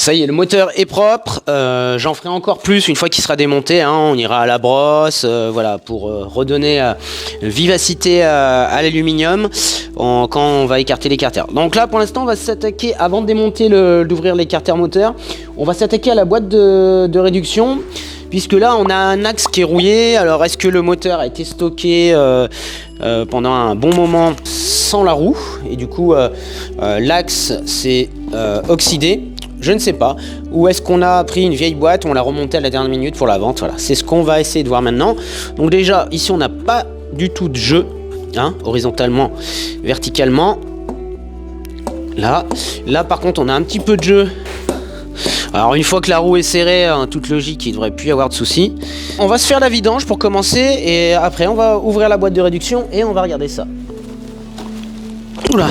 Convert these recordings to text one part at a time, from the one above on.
Ça y est, le moteur est propre. J'en ferai encore plus une fois qu'il sera démonté. Hein. On ira à la brosse, voilà, pour redonner vivacité à l'aluminium quand on va écarter les carters. Donc là, pour l'instant, on va s'attaquer, avant de démonter d'ouvrir les carters moteurs, on va s'attaquer à la boîte de réduction. Puisque là, on a un axe qui est rouillé. Alors, est-ce que le moteur a été stocké pendant un bon moment sans la roue? Et du coup, l'axe s'est oxydé. Je ne sais pas. Ou est-ce qu'on a pris une vieille boîte, on l'a remontée à la dernière minute pour la vente? Voilà, c'est ce qu'on va essayer de voir maintenant. Donc déjà, ici, on n'a pas du tout de jeu, hein, horizontalement, verticalement. Là, par contre, on a un petit peu de jeu. Alors une fois que la roue est serrée, en toute logique, il ne devrait plus y avoir de soucis. On va se faire la vidange pour commencer et après on va ouvrir la boîte de réduction et on va regarder ça. Oula,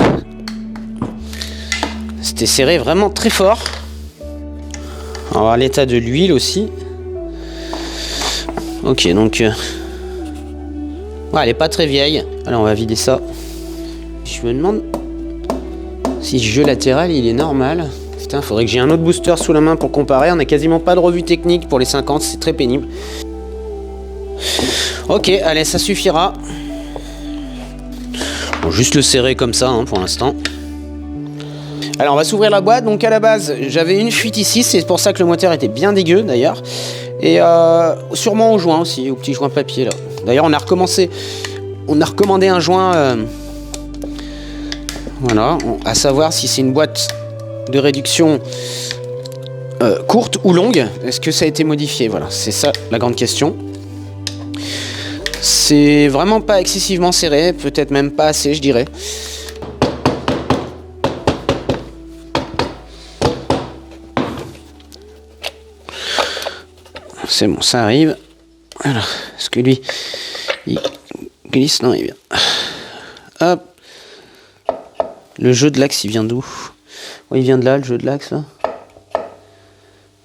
c'était serré vraiment très fort. On va voir l'état de l'huile aussi. Ok, donc ouais, elle est pas très vieille. Alors on va vider ça. Je me demande si le jeu latéral il est normal. Putain, faudrait que j'ai un autre booster sous la main pour comparer. On n'a quasiment pas de revue technique pour les 50, c'est très pénible. Ok, allez, ça suffira. Bon, juste le serrer comme ça hein, pour l'instant. Alors on va s'ouvrir la boîte. Donc à la base, j'avais une fuite ici, c'est pour ça que le moteur était bien dégueu d'ailleurs. Et sûrement au joint aussi, au petit joint papier là. D'ailleurs on a recommencé, on a recommandé un joint, voilà, à savoir si c'est une boîte de réduction courte ou longue. Est-ce que ça a été modifié? Voilà, c'est ça la grande question. C'est vraiment pas excessivement serré, peut-être même pas assez, je dirais. C'est bon, ça arrive. Alors, est-ce que lui, il glisse? Non, il vient. Hop. Le jeu de l'axe, il vient d'où? Oh, il vient de là, le jeu de l'axe, là.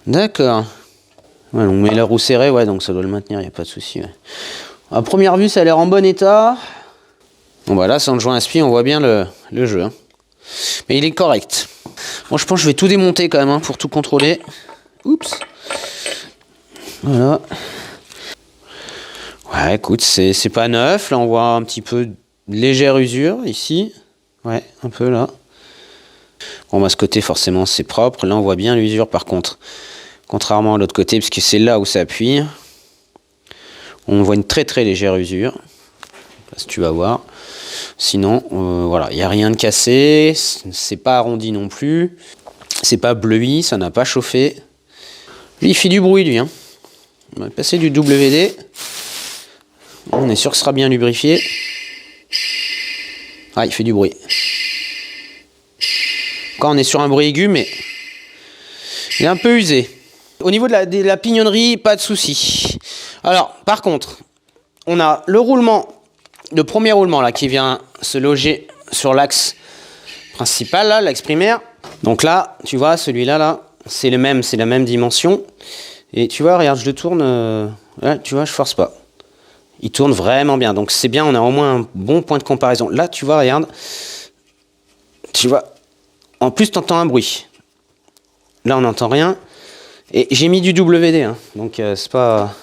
D'accord. Ouais, on met la roue serrée, ouais, donc ça doit le maintenir, il n'y a pas de souci. Ouais. À première vue, ça a l'air en bon état. Bon, bah là, sans le joint aspi, on voit bien le jeu. Hein. Mais il est correct. Bon, je pense que je vais tout démonter quand même, hein, pour tout contrôler. Oups. Voilà. Ouais, écoute, c'est pas neuf. Là, on voit un petit peu de légère usure, ici. Ouais, un peu là. Bon, bah, ce côté, forcément, c'est propre. Là, on voit bien l'usure, par contre. Contrairement à l'autre côté, puisque c'est là où ça appuie. On voit une très très légère usure. Là, si tu vas voir. Sinon, voilà, il n'y a rien de cassé. C'est pas arrondi non plus. C'est pas bleui, ça n'a pas chauffé. Lui, il fait du bruit, lui. Hein. On va passer du WD. On est sûr que ce sera bien lubrifié. Ah, il fait du bruit. Quand on est sur un bruit aigu, mais il est un peu usé. Au niveau de la pignonnerie, pas de souci. Alors, par contre, on a le roulement, le premier roulement là, qui vient se loger sur l'axe principal, là, l'axe primaire. Donc là, tu vois, celui-là, là, c'est la même dimension. Et tu vois, regarde, je le tourne, là, tu vois, je force pas. Il tourne vraiment bien. Donc c'est bien, on a au moins un bon point de comparaison. Là, tu vois, regarde. Tu vois. En plus, tu entends un bruit. Là, on n'entend rien. Et j'ai mis du WD. Hein. Donc, c'est pas...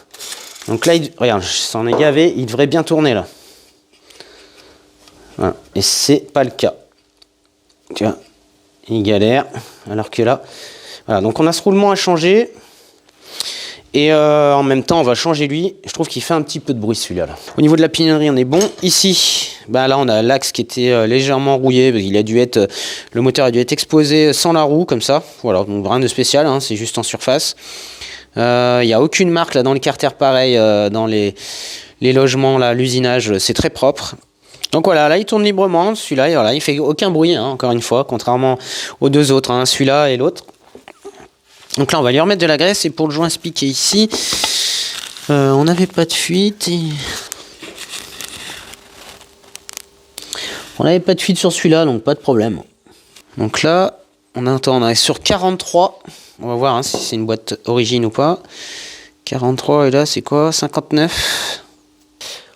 Donc là, regarde, je s'en est gavé. Il devrait bien tourner, là. Voilà. Et c'est pas le cas. Tu vois. Il galère. Alors que là... Voilà. Donc, on a ce roulement à changer. Et en même temps, on va changer lui. Je trouve qu'il fait un petit peu de bruit celui-là. Là. Au niveau de la pignonnerie, on est bon. Ici, bah là, on a l'axe qui était légèrement rouillé. Il a dû être, le moteur a dû être exposé sans la roue, comme ça. Voilà, donc rien de spécial, hein, c'est juste en surface. Il n'y a aucune marque là dans les carters pareil, dans les logements, là, l'usinage, c'est très propre. Donc voilà, là, il tourne librement. Celui-là, voilà, il fait aucun bruit, hein, encore une fois, contrairement aux deux autres, hein, celui-là et l'autre. Donc là, on va lui remettre de la graisse. Et pour le joint aspi qui est ici, on n'avait pas de fuite. On n'avait pas de fuite sur celui-là, donc pas de problème. Donc là, on est sur 43. On va voir hein, si c'est une boîte origine ou pas. 43, et là, c'est quoi? 59.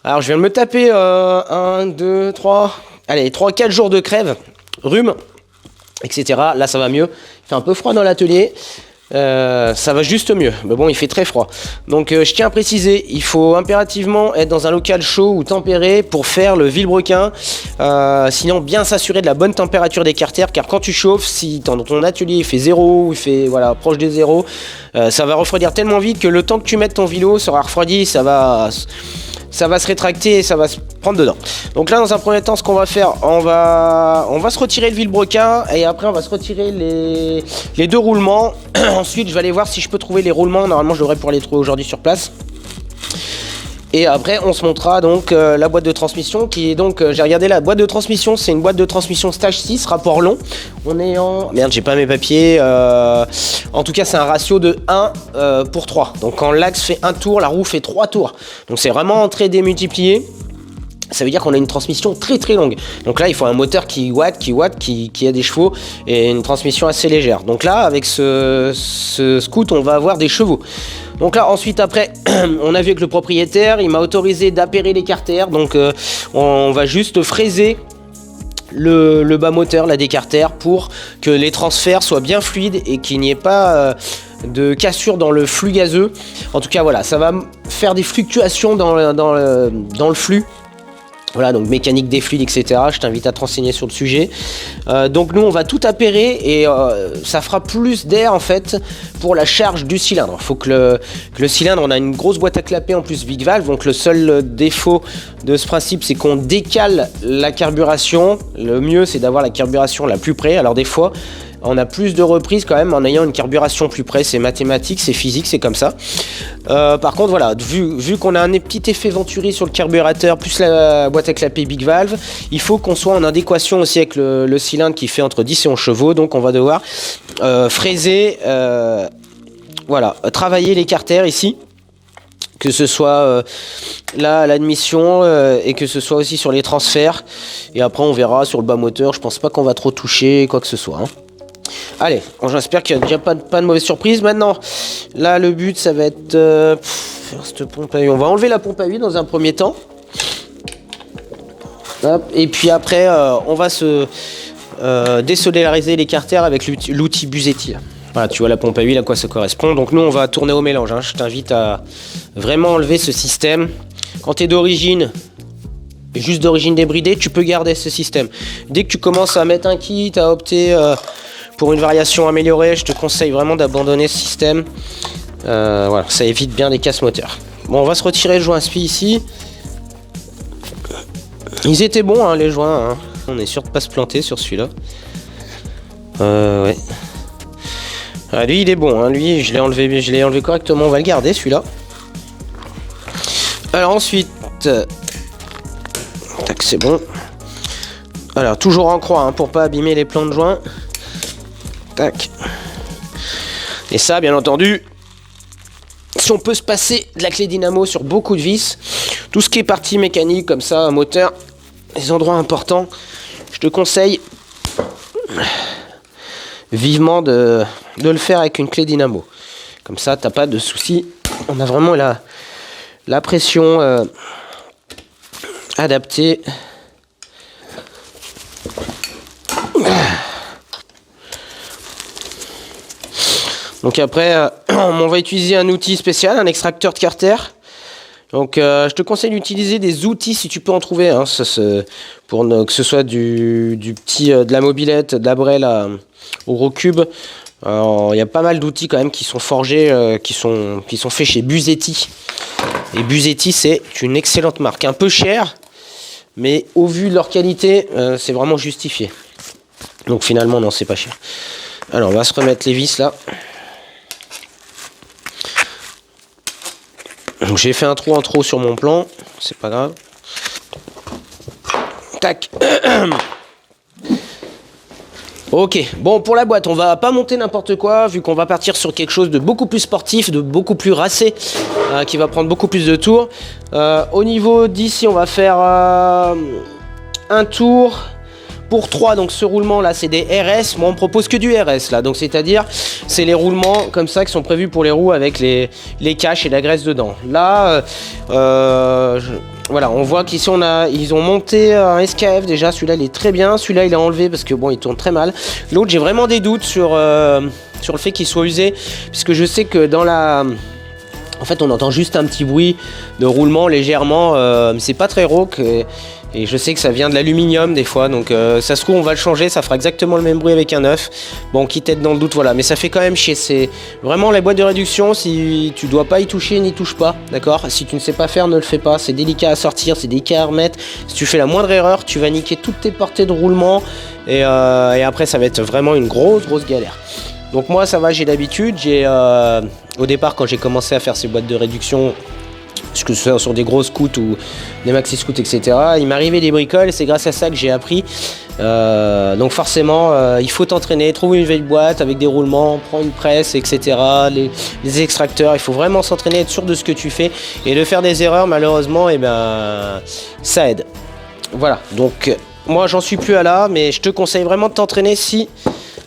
Alors, je viens de me taper 1, 2, 3... Allez, 3-4 jours de crève. Rhume. etc. Là ça va mieux, il fait un peu froid dans l'atelier. Ça va juste mieux, mais bon il fait très froid. Donc je tiens à préciser, il faut impérativement être dans un local chaud ou tempéré pour faire le vilebrequin, sinon bien s'assurer de la bonne température des carters, car quand tu chauffes, si dans ton atelier il fait 0, il fait voilà, proche des 0, ça va refroidir tellement vite que le temps que tu mettes ton vilo sera refroidi, ça va se rétracter et ça va se prendre dedans. Donc là dans un premier temps ce qu'on va faire, on va se retirer le vilebrequin et après on va se retirer les deux roulements. Ensuite je vais aller voir si je peux trouver les roulements, normalement je devrais pouvoir les trouver aujourd'hui sur place. Et après on se montrera donc la boîte de transmission qui est donc, j'ai regardé la boîte de transmission, c'est une boîte de transmission stage 6, rapport long. On est en... Merde, j'ai pas mes papiers. En tout cas c'est un ratio de 1 pour 3. Donc quand l'axe fait un tour, la roue fait 3 tours. Donc c'est vraiment très démultiplié. Ça veut dire qu'on a une transmission très très longue. Donc là il faut un moteur qui a des chevaux et une transmission assez légère. Donc là avec ce scoot on va avoir des chevaux. Donc là ensuite après on a vu avec le propriétaire, il m'a autorisé d'appairer les carters. Donc on va juste fraiser le bas moteur, la des carters, pour que les transferts soient bien fluides et qu'il n'y ait pas de cassure dans le flux gazeux. En tout cas voilà, ça va faire des fluctuations dans le flux. Voilà, donc mécanique des fluides, etc. Je t'invite à te renseigner sur le sujet. Donc nous, on va tout appairer et ça fera plus d'air en fait pour la charge du cylindre. Il faut que le cylindre, on a une grosse boîte à clapet en plus big valve. Donc le seul défaut de ce principe, c'est qu'on décale la carburation. Le mieux, c'est d'avoir la carburation la plus près. Alors des fois, on a plus de reprises quand même en ayant une carburation plus près, c'est mathématique, c'est physique, c'est comme ça. Par contre voilà, vu qu'on a un petit effet Venturi sur le carburateur plus la boîte à clapet big valve, il faut qu'on soit en adéquation aussi avec le cylindre qui fait entre 10 et 11 chevaux, donc on va devoir fraiser, voilà, travailler les carters ici. Que ce soit là à l'admission et que ce soit aussi sur les transferts. Et après on verra sur le bas moteur, je pense pas qu'on va trop toucher quoi que ce soit. Allez, j'espère qu'il n'y a déjà pas de mauvaise surprise. Maintenant, là le but ça va être faire cette pompe à huile. On va enlever la pompe à huile dans un premier temps. Hop, et puis après on va se désolariser les carters avec l'outil Busetti. Voilà, tu vois la pompe à huile à quoi ça correspond. Donc nous on va tourner au mélange. Je t'invite à vraiment enlever ce système. Quand tu es d'origine, juste d'origine débridée, tu peux garder ce système. Dès que tu commences à mettre un kit, à opter pour une variation améliorée, je te conseille vraiment d'abandonner ce système. Voilà, ça évite bien les casses moteurs. Bon, on va se retirer le joint SPI ici. Ils étaient bons les joints. On est sûr de pas se planter sur celui-là. Ouais. Ah, lui il est bon, lui je l'ai enlevé correctement, on va le garder celui-là. Alors ensuite, tac, c'est bon. Alors toujours en croix pour pas abîmer les plans de joint. Tac. Et ça bien entendu, si on peut se passer de la clé dynamo sur beaucoup de vis, tout ce qui est partie mécanique comme ça, un moteur, les endroits importants, je te conseille vivement de le faire avec une clé dynamo. Comme ça, t'as pas de soucis. On a vraiment la pression adaptée. Donc après, on va utiliser un outil spécial, un extracteur de carter. Donc je te conseille d'utiliser des outils si tu peux en trouver. Pour que ce soit du petit, de la mobilette, de la brelle au gros cube. Il y a pas mal d'outils quand même qui sont forgés, qui sont faits chez Busetti. Et Busetti c'est une excellente marque, un peu chère, mais au vu de leur qualité, c'est vraiment justifié. Donc finalement non, c'est pas cher. Alors on va se remettre les vis là. Donc j'ai fait un trou en trop sur mon plan, c'est pas grave. Tac. Ok, bon pour la boîte, on va pas monter n'importe quoi, vu qu'on va partir sur quelque chose de beaucoup plus sportif, de beaucoup plus racé, qui va prendre beaucoup plus de tours. Au niveau d'ici, on va faire un tour pour 3, donc ce roulement là c'est des RS, moi on me propose que du RS là, donc c'est-à-dire c'est les roulements comme ça qui sont prévus pour les roues avec les caches et la graisse dedans. Là Voilà, on voit qu'ici ils ont monté un SKF déjà, celui-là il est très bien, celui-là il est enlevé parce que bon il tourne très mal. L'autre j'ai vraiment des doutes sur le fait qu'il soit usé, puisque je sais que en fait on entend juste un petit bruit de roulement légèrement, mais c'est pas très rauque. Et je sais que ça vient de l'aluminium des fois, donc ça se trouve on va le changer, ça fera exactement le même bruit avec un neuf. Bon, quitte à être dans le doute, voilà, mais ça fait quand même chier. C'est vraiment les boîtes de réduction, si tu dois pas y toucher, n'y touche pas, d'accord? Si tu ne sais pas faire, ne le fais pas, c'est délicat à sortir, c'est délicat à remettre. Si tu fais la moindre erreur, tu vas niquer toutes tes portées de roulement, et après ça va être vraiment une grosse galère. Donc moi ça va, j'ai l'habitude, au départ quand j'ai commencé à faire ces boîtes de réduction, que ce soit sur des grosses scouts ou des maxi scouts, etc. Il m'arrivait des bricoles et c'est grâce à ça que j'ai appris. Donc forcément, il faut t'entraîner, trouver une vieille boîte avec des roulements, prendre une presse, etc. Les extracteurs, il faut vraiment s'entraîner, être sûr de ce que tu fais. Et de faire des erreurs, malheureusement, ça aide. Voilà, donc moi j'en suis plus à là, mais je te conseille vraiment de t'entraîner si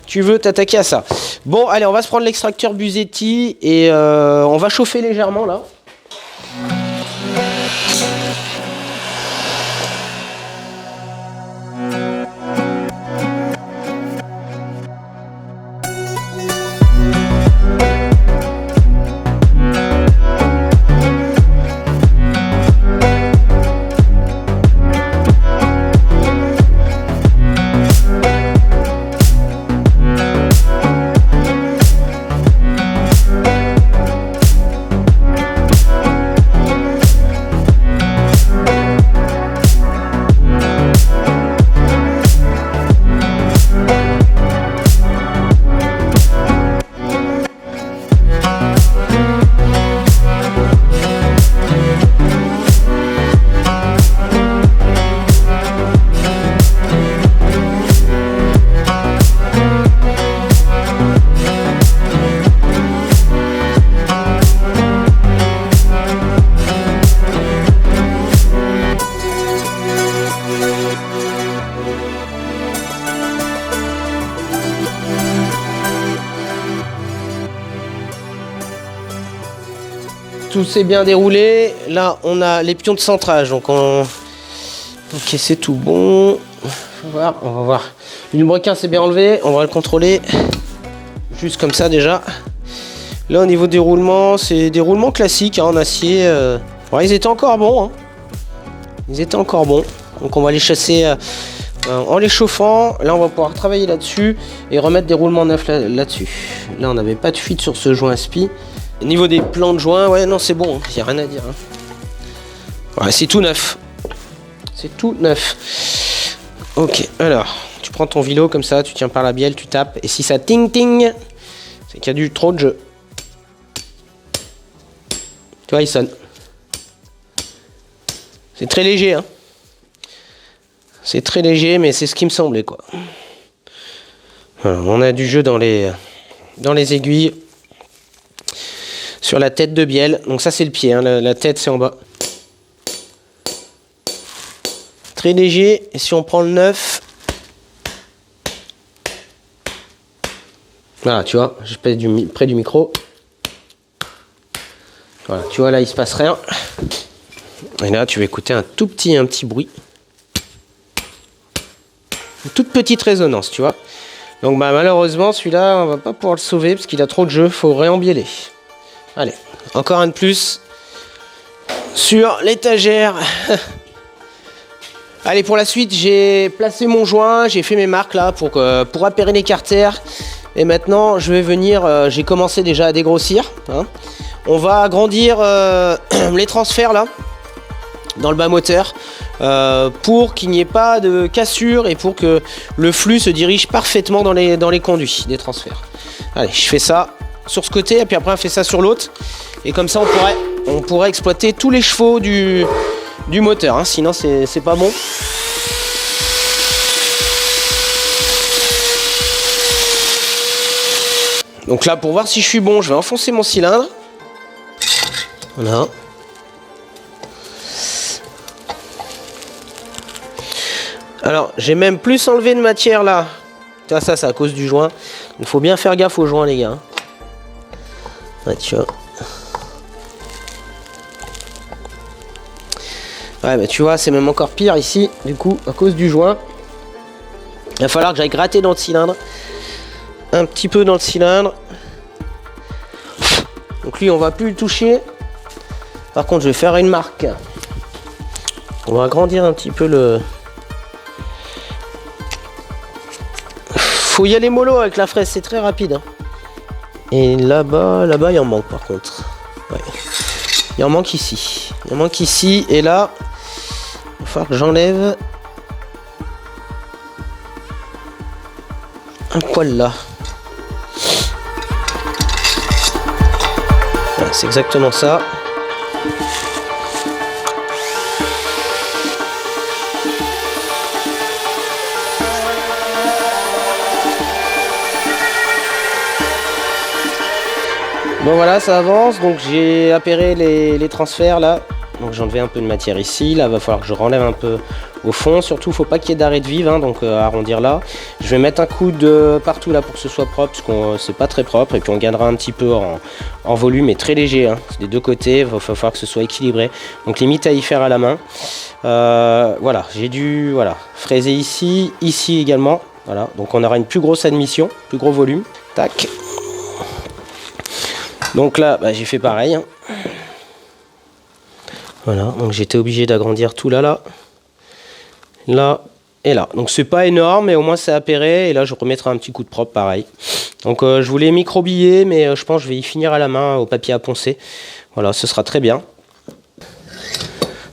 tu veux t'attaquer à ça. Bon, allez, on va se prendre l'extracteur Busetti et on va chauffer légèrement là. Tout s'est bien déroulé. Là, on a les pions de centrage. Donc, ok, c'est tout bon. On va voir. Le lubrifiant s'est bien enlevé. On va le contrôler. Juste comme ça, déjà. Là, au niveau des roulements, c'est des roulements classiques en acier. Ouais, ils étaient encore bons. Hein. Ils étaient encore bons. Donc, on va les chasser en les chauffant. Là, on va pouvoir travailler là-dessus et remettre des roulements neufs là-dessus. Là, on n'avait pas de fuite sur ce joint SPI. Au niveau des plans de joint, ouais, non, c'est bon, il n'y a rien à dire. Hein. Ouais, c'est tout neuf. C'est tout neuf. Ok, alors, tu prends ton vélo comme ça, tu tiens par la bielle, tu tapes, et si ça ting-ting, c'est qu'il y a du trop de jeu. Tu vois, il sonne. C'est très léger, hein. C'est très léger, mais c'est ce qui me semblait, quoi. Alors, on a du jeu dans les aiguilles. Sur la tête de bielle, donc ça c'est le pied, hein. La tête c'est en bas. Très léger, et si on prend le 9, voilà, tu vois, je pèse près du micro. Voilà, tu vois là il se passe rien. Et là tu vas écouter un petit bruit. Une toute petite résonance, tu vois. Donc malheureusement celui-là on va pas pouvoir le sauver parce qu'il a trop de jeu, faut réembiéler. Allez, encore un de plus sur l'étagère. Allez, pour la suite, j'ai placé mon joint, j'ai fait mes marques là pour appairer les carters. Et maintenant, je vais venir, j'ai commencé déjà à dégrossir. Hein. On va agrandir les transferts là, dans le bas moteur, pour qu'il n'y ait pas de cassure et pour que le flux se dirige parfaitement dans les conduits des transferts. Allez, je fais ça sur ce côté et puis après on fait ça sur l'autre et comme ça on pourrait exploiter tous les chevaux du moteur, hein. Sinon c'est pas bon. Donc là pour voir si je suis bon, je vais enfoncer mon cylindre. Voilà. Alors j'ai même plus enlevé de matière là. Ça c'est à cause du joint. Il faut bien faire gaffe au joint les gars. Ouais, tu vois. Ouais, bah tu vois, c'est même encore pire ici, du coup, à cause du joint. Il va falloir que j'aille gratter dans le cylindre. Un petit peu dans le cylindre. Donc lui, on va plus le toucher. Par contre, je vais faire une marque. On va agrandir un petit peu le... Faut y aller mollo avec la fraise, c'est très rapide. Hein. Et là-bas, il en manque par contre. Ouais. Il en manque ici. Il en manque ici. Et là, il va falloir que j'enlève un poil là. Voilà, c'est exactement ça. Bon voilà, ça avance, donc j'ai appairé les transferts là, donc j'ai enlevé un peu de matière ici, là va falloir que je renlève un peu au fond, surtout faut pas qu'il y ait d'arrêt de vive, hein, donc arrondir là. Je vais mettre un coup de partout là pour que ce soit propre, parce que c'est pas très propre, et puis on gagnera un petit peu en volume, et très léger, hein, des deux côtés, il va falloir que ce soit équilibré, donc limite à y faire à la main. Voilà, j'ai dû fraiser ici, ici également, voilà, donc on aura une plus grosse admission, plus gros volume, tac. Donc là, bah, j'ai fait pareil. Hein. Voilà, donc j'étais obligé d'agrandir tout là et là. Donc c'est pas énorme, mais au moins c'est appairé. Et là, je remettrai un petit coup de propre, pareil. Donc je voulais microbiller, mais je pense que je vais y finir à la main au papier à poncer. Voilà, ce sera très bien.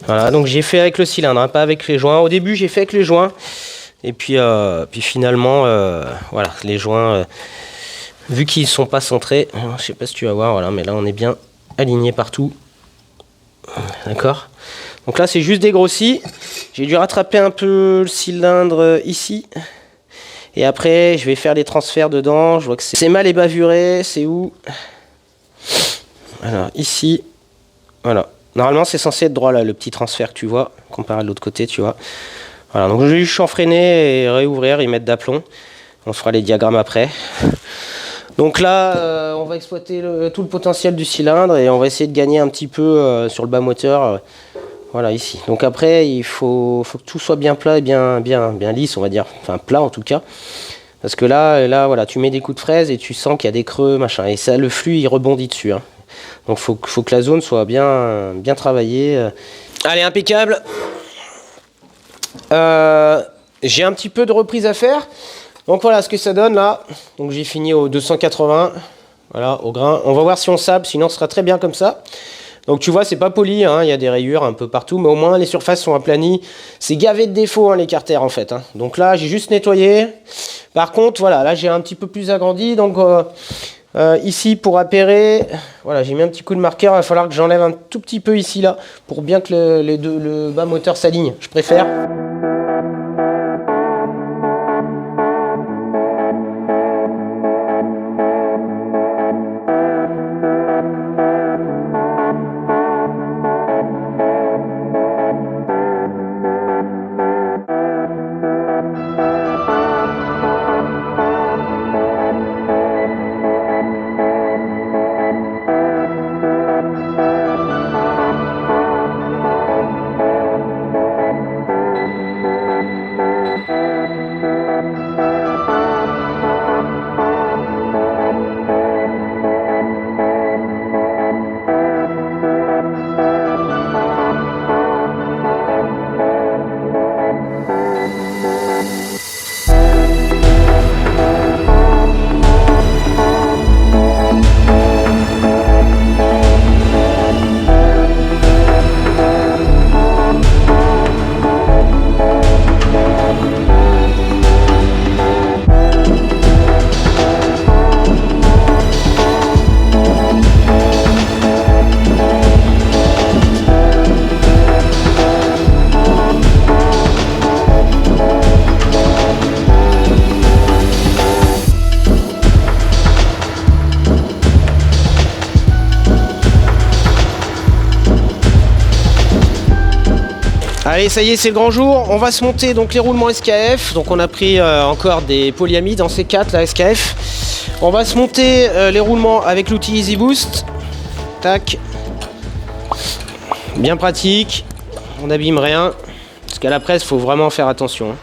Voilà, donc j'ai fait avec le cylindre, hein, pas avec les joints. Au début, j'ai fait avec les joints. Et puis finalement, voilà, les joints... vu qu'ils ne sont pas centrés, je sais pas si tu vas voir, voilà, mais là on est bien aligné partout. D'accord. Donc là c'est juste dégrossi. J'ai dû rattraper un peu le cylindre ici. Et après je vais faire les transferts dedans. Je vois que c'est mal ébavuré. C'est où? Alors ici. Voilà. Normalement c'est censé être droit là, le petit transfert que tu vois, comparé à l'autre côté, tu vois. Voilà, donc je vais juste chanfreiner et réouvrir et mettre d'aplomb. On fera les diagrammes après. Donc là, on va exploiter tout le potentiel du cylindre et on va essayer de gagner un petit peu sur le bas moteur. Voilà, ici. Donc après, il faut que tout soit bien plat et bien lisse, on va dire. Enfin, plat en tout cas. Parce que là, voilà, tu mets des coups de fraise et tu sens qu'il y a des creux, machin. Et ça, le flux, il rebondit dessus. Hein. Donc faut que la zone soit bien travaillée. Allez, impeccable. J'ai un petit peu de reprise à faire. Donc voilà ce que ça donne là. Donc j'ai fini au 280. Voilà, au grain. On va voir si on sape, sinon ce sera très bien comme ça. Donc tu vois, c'est pas poli, hein. Il y a des rayures un peu partout, mais au moins les surfaces sont aplanies. C'est gavé de défauts, hein, les carters en fait. Hein. Donc là, j'ai juste nettoyé. Par contre, voilà, là j'ai un petit peu plus agrandi. Donc ici pour appairer, voilà, j'ai mis un petit coup de marqueur. Il va falloir que j'enlève un tout petit peu ici là, pour bien que le bas moteur s'aligne. Je préfère. Allez, ça y est, c'est le grand jour. On va se monter donc les roulements SKF. Donc on a pris encore des polyamides en C4, la SKF. On va se monter les roulements avec l'outil Easy Boost. Tac. Bien pratique. on n'abîme rien. Parce qu'à la presse, il faut vraiment faire attention.